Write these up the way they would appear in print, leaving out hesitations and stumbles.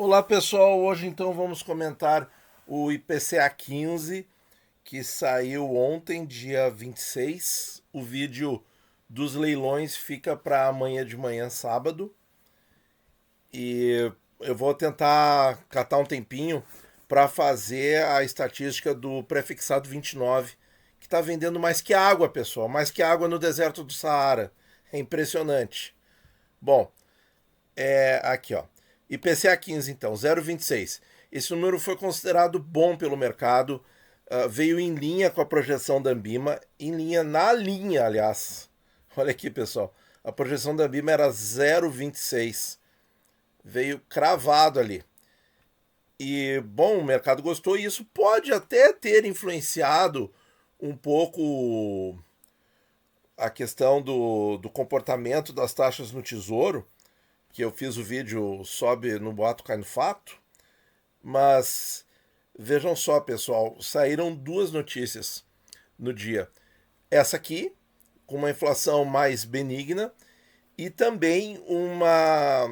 Olá pessoal, hoje então vamos comentar o IPCA 15 que saiu ontem, dia 26. O vídeo dos leilões fica para amanhã de manhã, sábado, e eu vou tentar catar um tempinho para fazer a estatística do prefixado 29, que está vendendo mais que água, pessoal, mais que água no deserto do Saara. É impressionante. Bom, aqui, ó. IPCA 15, então, 0,26. Esse número foi considerado bom pelo mercado, veio em linha com a projeção da Ambima, na linha, aliás. Olha aqui, pessoal. A projeção da Ambima era 0,26. Veio cravado ali. E, bom, o mercado gostou e isso pode até ter influenciado um pouco a questão do comportamento das taxas no Tesouro, que eu fiz o vídeo sobe no boato cai no fato, mas vejam só, pessoal, saíram duas notícias no dia. Essa aqui, com uma inflação mais benigna, e também uma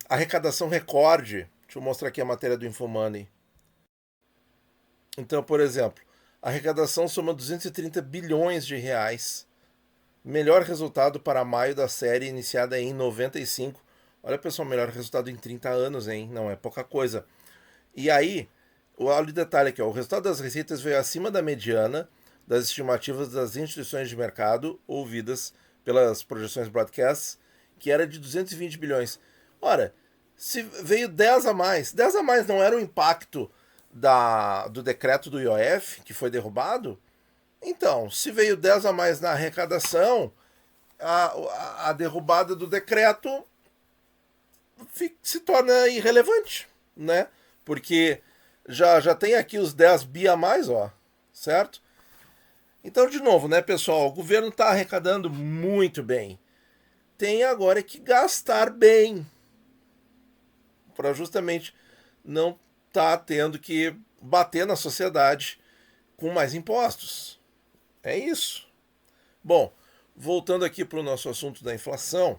arrecadação recorde. Deixa eu mostrar aqui a matéria do Infomoney. Então, por exemplo, a arrecadação soma 230 bilhões de reais. Melhor resultado para maio da série iniciada em 95. Olha, pessoal, melhor resultado em 30 anos, hein? Não é pouca coisa. E aí, olha o detalhe aqui, ó, o resultado das receitas veio acima da mediana das estimativas das instituições de mercado ouvidas pelas projeções broadcasts, que era de 220 bilhões. Ora, se veio 10 a mais não era o impacto do decreto do IOF, que foi derrubado? Então, se veio 10 a mais na arrecadação, a derrubada do decreto se torna irrelevante, né? Porque já tem aqui os 10 bi a mais, ó, certo? Então, de novo, né, pessoal, o governo está arrecadando muito bem. Tem agora que gastar bem, para justamente não estar tendo que bater na sociedade com mais impostos. É isso. Bom, voltando aqui para o nosso assunto da inflação,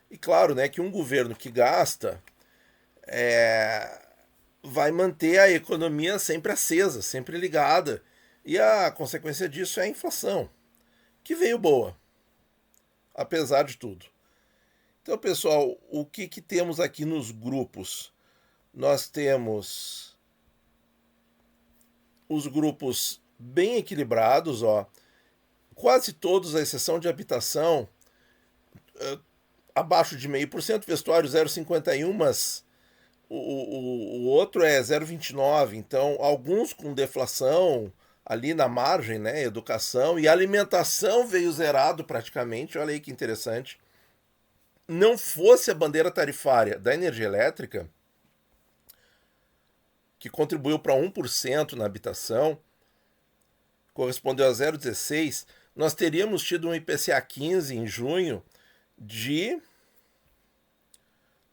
e claro, né, que um governo que gasta vai manter a economia sempre acesa, sempre ligada, e a consequência disso é a inflação, que veio boa, apesar de tudo. Então, pessoal, o que temos aqui nos grupos? Nós temos os grupos bem equilibrados, ó, quase todos, à exceção de habitação, abaixo de 0,5%, vestuário 0,51%, mas o outro é 0,29%. Então, alguns com deflação ali na margem, né? Educação e alimentação veio zerado praticamente. Olha aí que interessante. Não fosse a bandeira tarifária da energia elétrica, que contribuiu para 1% na habitação, correspondeu a 0,16%, nós teríamos tido um IPCA 15 em junho de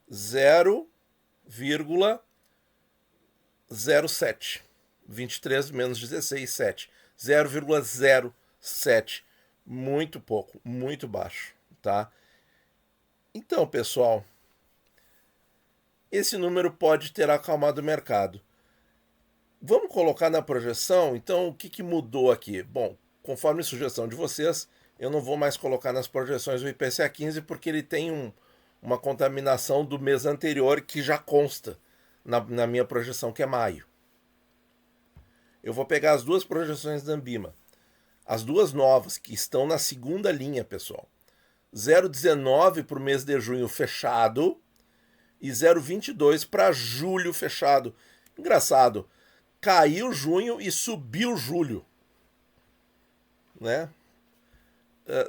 0,07. 23 menos 16, 7. 0,07. Muito pouco, muito baixo, tá? Então, pessoal, esse número pode ter acalmado o mercado. Vamos colocar na projeção, então, o que mudou aqui? Bom, conforme sugestão de vocês, eu não vou mais colocar nas projeções o IPCA 15 porque ele tem uma contaminação do mês anterior que já consta na minha projeção, que é maio. Eu vou pegar as duas projeções da Ambima, as duas novas, que estão na segunda linha, pessoal. 0,19 para o mês de junho fechado e 0,22 para julho fechado. Engraçado, caiu junho e subiu julho, né?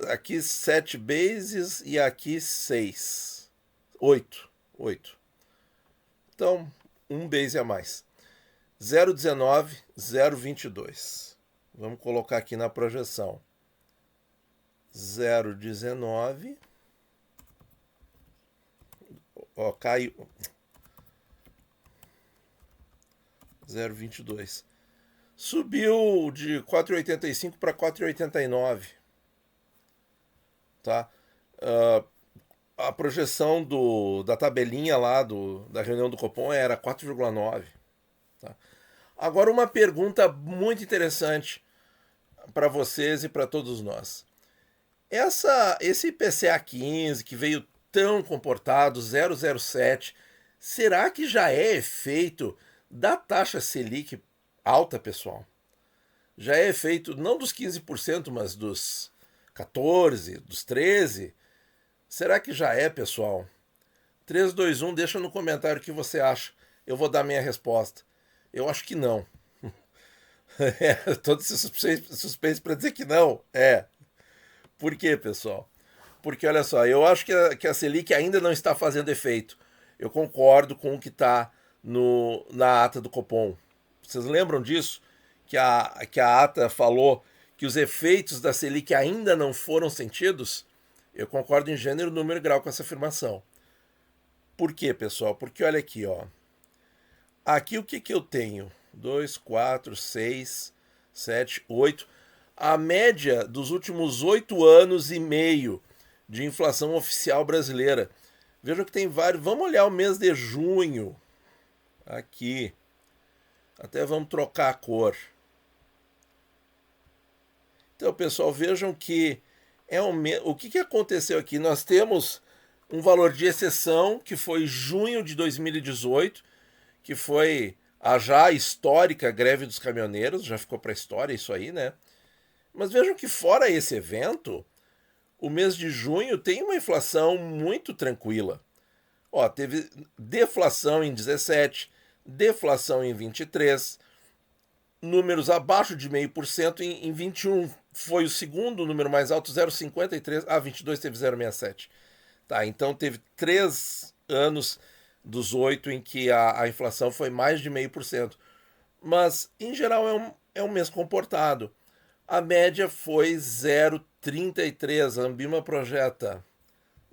Aqui 7 bases e aqui 6. 8. 8. Então, um base a mais. 0,19, 0,22. Vamos colocar aqui na projeção. 0,19. Ó, caiu. 0,22. Subiu de 4,85 para 4,89. Tá? a projeção da tabelinha lá da reunião do Copom era 4,9. Tá? Agora, uma pergunta muito interessante para vocês e para todos nós. Esse IPCA 15 que veio tão comportado, 0,07, será que já é efeito da taxa Selic alta, pessoal? Já é efeito não dos 15%, mas dos 14%, dos 13%? Será que já é, pessoal? 3, 2, 1, deixa no comentário o que você acha. Eu vou dar minha resposta. Eu acho que não. Todos suspeitos para dizer que não. Por quê, pessoal? Porque, olha só, eu acho que a Selic ainda não está fazendo efeito. Eu concordo com o que está na ata do Copom. Vocês lembram disso? Que a ata falou que os efeitos da Selic ainda não foram sentidos? Eu concordo em gênero, número e grau com essa afirmação. Por quê, pessoal? Porque olha aqui, ó. Aqui o que eu tenho? 2, 4, 6, 7, 8. A média dos últimos 8 anos e meio de inflação oficial brasileira. Vejam que tem vários. Vamos olhar o mês de junho. Aqui. Até vamos trocar a cor. Então, pessoal, vejam que o que aconteceu aqui? Nós temos um valor de exceção, que foi junho de 2018, que foi a já histórica greve dos caminhoneiros, já ficou para a história isso aí, né? Mas vejam que fora esse evento, o mês de junho tem uma inflação muito tranquila. Ó, teve deflação em 17, deflação em 23, números abaixo de 0,5% em 21. Foi o segundo número mais alto, 0,53. 22 teve 0,67. Tá, então teve 3 anos dos 8 em que a inflação foi mais de 0,5%. Mas, em geral, é um mês comportado. A média foi 0,33. A Ambima projeta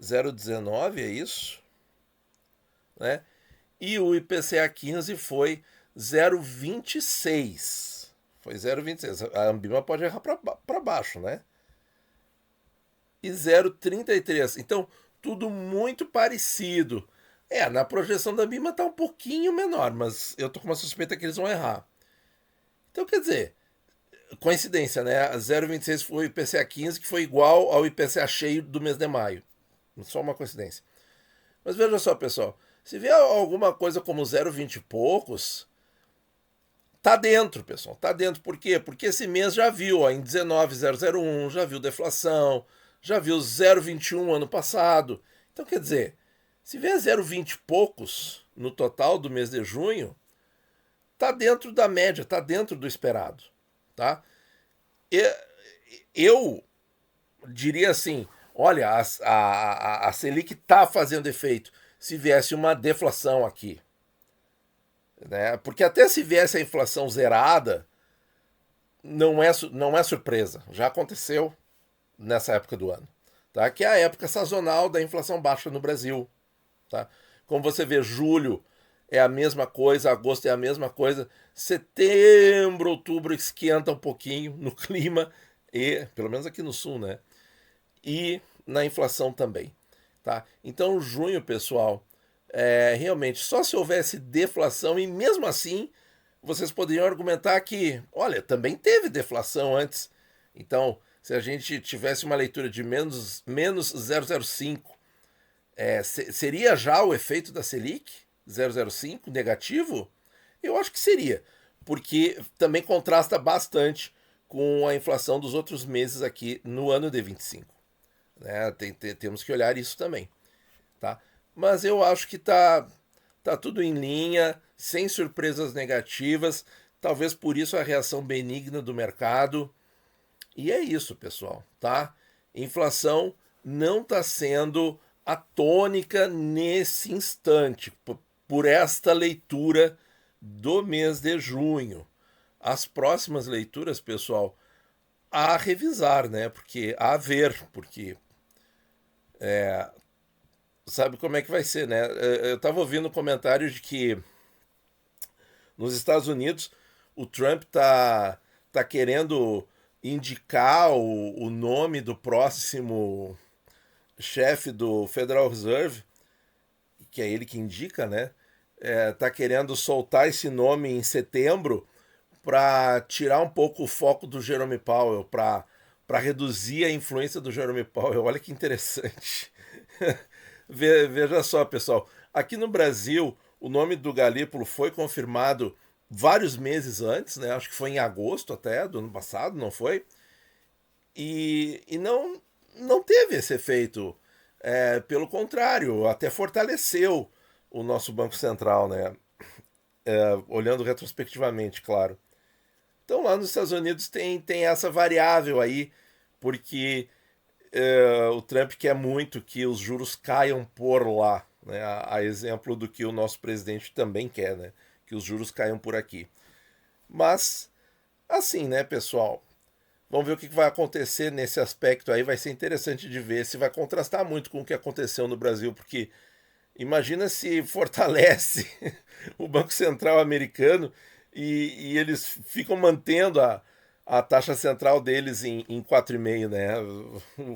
0,19, é isso? Né? E o IPCA 15 foi 0,26. Foi 0,26. A Ambima pode errar para baixo, né? E 0,33. Então, tudo muito parecido. Na projeção da Ambima está um pouquinho menor, mas eu tô com uma suspeita que eles vão errar. Então, quer dizer, coincidência, né? 0,26 foi o IPCA 15, que foi igual ao IPCA cheio do mês de maio. Só uma coincidência. Mas veja só, pessoal. Se vier alguma coisa como 0,20 e poucos, tá dentro, pessoal. Tá dentro. Por quê? Porque esse mês já viu, ó, em 19,001, já viu deflação, já viu 0,21 ano passado. Então, quer dizer, se vier 0,20 e poucos no total do mês de junho, tá dentro da média, tá dentro do esperado, tá? Eu diria assim, olha, a Selic tá fazendo efeito se viesse uma deflação aqui. Né? Porque até se viesse a inflação zerada, não é surpresa. Já aconteceu nessa época do ano. Tá? Que é a época sazonal da inflação baixa no Brasil. Tá? Como você vê, julho é a mesma coisa, agosto é a mesma coisa, setembro, outubro esquenta um pouquinho no clima, e pelo menos aqui no sul, né? E na inflação também. Tá? Então, junho, pessoal, realmente, só se houvesse deflação, e mesmo assim, vocês poderiam argumentar que, olha, também teve deflação antes. Então, se a gente tivesse uma leitura de menos 0,05, seria já o efeito da Selic? 0,05 negativo? Eu acho que seria, porque também contrasta bastante com a inflação dos outros meses aqui no ano de 25. Né? Temos que olhar isso também. Tá? Mas eu acho que tá tudo em linha, sem surpresas negativas, talvez por isso a reação benigna do mercado. E é isso, pessoal, tá? Inflação não está sendo a tônica nesse instante, por esta leitura do mês de junho. As próximas leituras, pessoal, a revisar, né? A ver, porque sabe como é que vai ser, né? Eu estava ouvindo comentários de que nos Estados Unidos o Trump tá querendo indicar o nome do próximo chefe do Federal Reserve, que é ele que indica, né? Tá querendo soltar esse nome em setembro para tirar um pouco o foco do Jerome Powell, para reduzir a influência do Jerome Powell. Olha que interessante. Veja só, pessoal. Aqui no Brasil, o nome do Galípolo foi confirmado vários meses antes, né? Acho que foi em agosto até do ano passado, não foi? E não teve esse efeito. Pelo contrário, até fortaleceu o nosso Banco Central, né? Olhando retrospectivamente, claro. Então lá nos Estados Unidos tem essa variável aí, porque o Trump quer muito que os juros caiam por lá, né? A exemplo do que o nosso presidente também quer, né? Que os juros caiam por aqui. Mas, assim, né, pessoal? Vamos ver o que vai acontecer nesse aspecto aí. Vai ser interessante de ver se vai contrastar muito com o que aconteceu no Brasil, porque imagina se fortalece o Banco Central americano e eles ficam mantendo a taxa central deles em 4,5, né?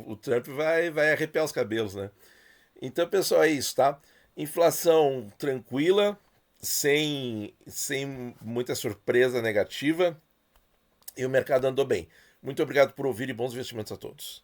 O Trump vai arrepiar os cabelos, né? Então, pessoal, é isso, tá? Inflação tranquila, sem muita surpresa negativa, e o mercado andou bem. Muito obrigado por ouvir e bons investimentos a todos.